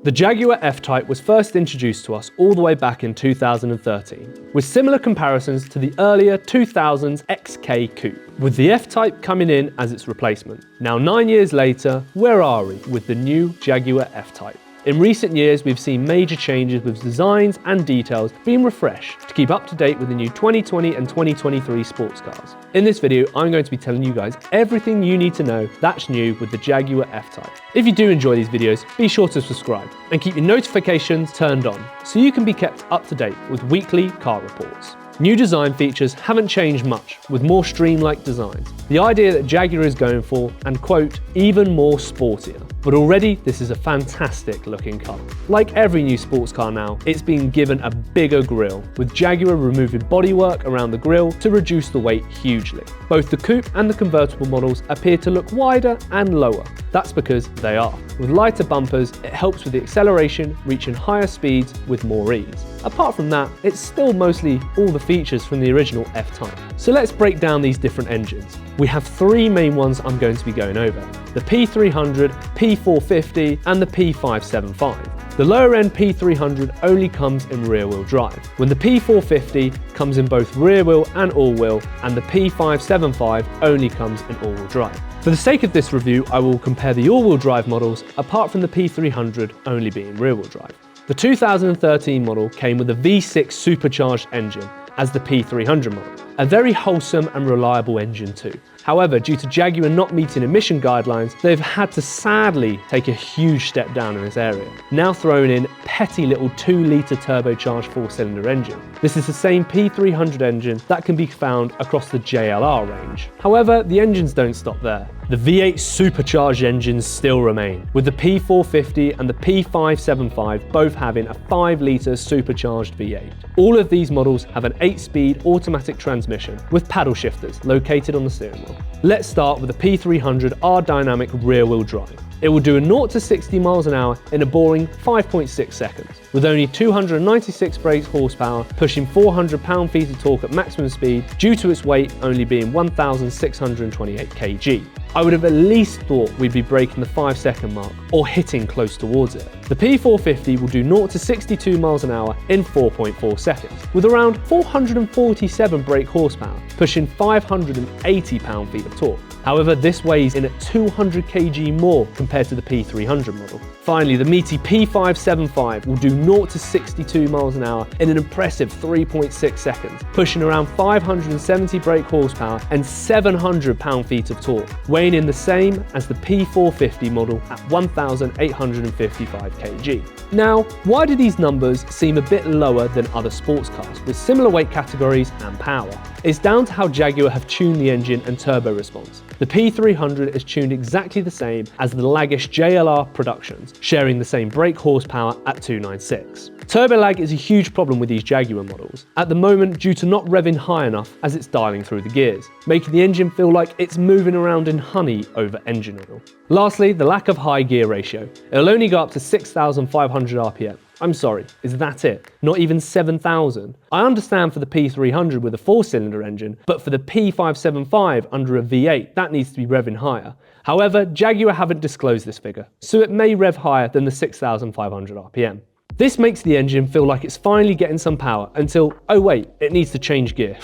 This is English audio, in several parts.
The Jaguar F Type was first introduced to us all the way back in 2013, with similar comparisons to the earlier 2000s XK coupe, with the F Type coming in as its replacement. Now 9 years later, where are we with the new Jaguar F Type? In recent years, we've seen major changes with designs and details being refreshed to keep up to date with the new 2020 and 2023 sports cars. In this video, I'm going to be telling you guys everything you need to know that's new with the Jaguar F Type. If you do enjoy these videos, be sure to subscribe and keep your notifications turned on so you can be kept up to date with weekly car reports. New design features haven't changed much, with more streamlined designs. The idea that Jaguar is going for, and quote, even more sportier. But already, this is a fantastic looking car. Like every new sports car now, it's been given a bigger grille, with Jaguar removing bodywork around the grille to reduce the weight hugely. Both the coupe and the convertible models appear to look wider and lower. That's because they are. With lighter bumpers, it helps with the acceleration, reaching higher speeds with more ease. Apart from that, it's still mostly all the features from the original F Type. So let's break down these different engines. We have three main ones I'm going to be going over: the P300, P450 and the P575. The lower end P300 only comes in rear-wheel drive, when the P450 comes in both rear-wheel and all-wheel, and the P575 only comes in all-wheel drive. For the sake of this review, I will compare the all-wheel drive models, apart from the P300 only being rear-wheel drive. The 2013 model came with a V6 supercharged engine as the P300 model, a very wholesome and reliable engine too. However, due to Jaguar not meeting emission guidelines, they've had to sadly take a huge step down in this area, now throwing in petty little 2-litre turbocharged 4-cylinder engine. This is the same P300 engine that can be found across the JLR range. However, the engines don't stop there. The V8 supercharged engines still remain, with the P450 and the P575 both having a 5-litre supercharged V8. All of these models have an 8-speed automatic transmission with paddle shifters located on the steering wheel. Let's start with the P300 R-Dynamic rear-wheel drive. It will do a 0 to 60 miles an hour in a boring 5.6 seconds, with only 296 brake horsepower, pushing 400 pound-feet of torque at maximum speed due to its weight only being 1,628 kg. I would have at least thought we'd be breaking the 5-second mark or hitting close towards it. The P450 will do 0 to 62 miles an hour in 4.4 seconds, with around 447 brake horsepower, pushing 580 pound-feet of torque. However, this weighs in at 200 kg more compared to the P300 model. Finally, the meaty P575 will do 0 to 62 miles an hour in an impressive 3.6 seconds, pushing around 570 brake horsepower and 700 pound-feet of torque, weighing in the same as the P450 model at 1,855 kg. Now, why do these numbers seem a bit lower than other sports cars with similar weight categories and power? It's down to how Jaguar have tuned the engine and turbo response. The P300 is tuned exactly the same as the laggish JLR productions, sharing the same brake horsepower at 296. Turbo lag is a huge problem with these Jaguar models, at the moment due to not revving high enough as it's dialing through the gears, making the engine feel like it's moving around in honey over engine oil. Lastly, the lack of high gear ratio. It'll only go up to 6,500 RPM. I'm sorry, is that it? Not even 7,000? I understand for the P300 with a 4-cylinder engine, but for the P575 under a V8, that needs to be revving higher. However, Jaguar haven't disclosed this figure, so it may rev higher than the 6,500 RPM. This makes the engine feel like it's finally getting some power until, oh wait, it needs to change gear.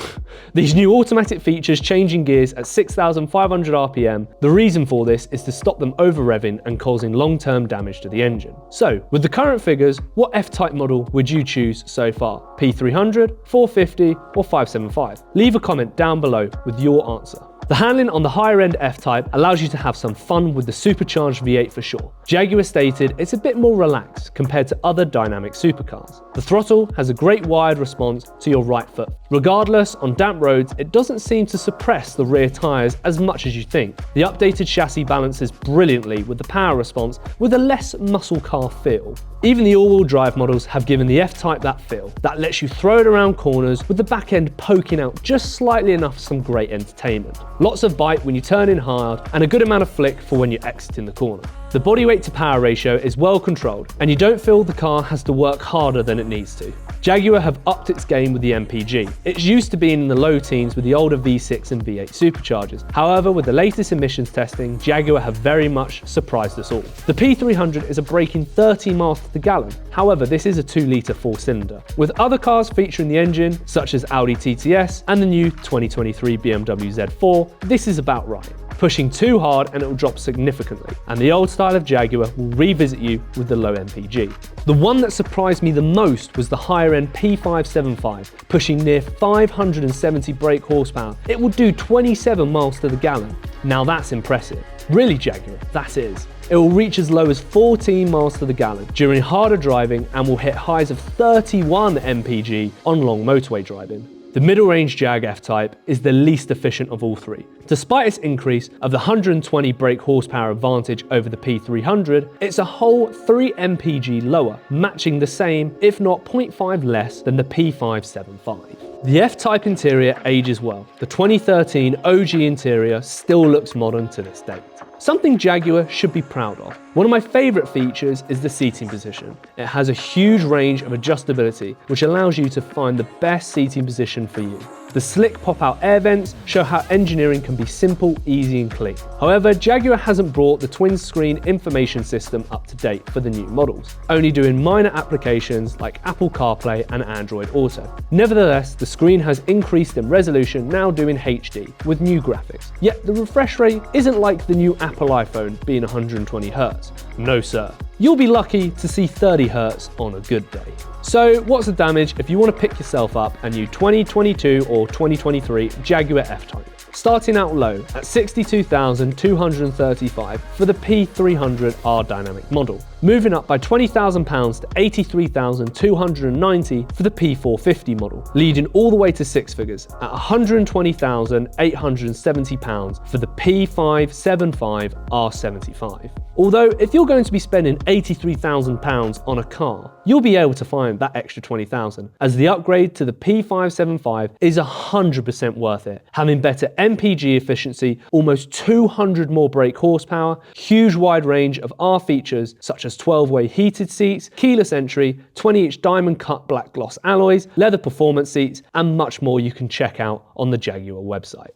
These new automatic features changing gears at 6,500 RPM, the reason for this is to stop them over-revving and causing long-term damage to the engine. So, with the current figures, what F-Type model would you choose so far? P300, 450 or 575? Leave a comment down below with your answer. The handling on the higher end F-Type allows you to have some fun with the supercharged V8 for sure. Jaguar stated it's a bit more relaxed compared to other dynamic supercars. The throttle has a great wide response to your right foot. Regardless, on damp roads, it doesn't seem to suppress the rear tyres as much as you think. The updated chassis balances brilliantly with the power response with a less muscle car feel. Even the all-wheel drive models have given the F-Type that feel, that lets you throw it around corners with the back end poking out just slightly enough for some great entertainment. Lots of bite when you turn in hard and a good amount of flick for when you're exiting the corner. The body weight to power ratio is well controlled, and you don't feel the car has to work harder than it needs to. Jaguar have upped its game with the MPG. It's used to being in the low teens with the older V6 and V8 superchargers. However, with the latest emissions testing, Jaguar have very much surprised us all. The P300 is a breaking 30 miles to the gallon. However, this is a 2-litre 4-cylinder. With other cars featuring the engine, such as Audi TTS and the new 2023 BMW Z4, this is about right. Pushing too hard and it will drop significantly, and the old style of Jaguar will revisit you with the low MPG. The one that surprised me the most was the higher end P575, pushing near 570 brake horsepower. It will do 27 miles to the gallon. Now that's impressive. Really, Jaguar, that is. It will reach as low as 14 miles to the gallon during harder driving and will hit highs of 31 mpg on long motorway driving. The middle-range Jag F Type is the least efficient of all three. Despite its increase of the 120 brake horsepower advantage over the P300, it's a whole 3 mpg lower, matching the same, if not 0.5 less than the P575. The F-Type interior ages well. The 2013 OG interior still looks modern to this date. Something Jaguar should be proud of. One of my favourite features is the seating position. It has a huge range of adjustability, which allows you to find the best seating position for you. The slick pop-out air vents show how engineering can be simple, easy and clean. However, Jaguar hasn't brought the twin-screen information system up to date for the new models, only doing minor applications like Apple CarPlay and Android Auto. Nevertheless, the screen has increased in resolution, now doing HD with new graphics. Yet the refresh rate isn't like the new Apple iPhone being 120Hz. No sir. You'll be lucky to see 30Hz on a good day. So what's the damage if you want to pick yourself up a new 2022 or 2023 Jaguar F Type? Starting out low at $62,235 for the P300 R Dynamic model, moving up by £20,000 to $83,290 for the P450 model, leading all the way to six figures at £120,870 for the P575 R75. Although if you're going to be spending £83,000 on a car, you'll be able to find that extra $20,000, as the upgrade to the P575 is 100% worth it, having better MPG efficiency, almost 200 more brake horsepower, huge wide range of R features such as 12-way heated seats, keyless entry, 20-inch diamond cut black gloss alloys, leather performance seats, and much more you can check out on the Jaguar website.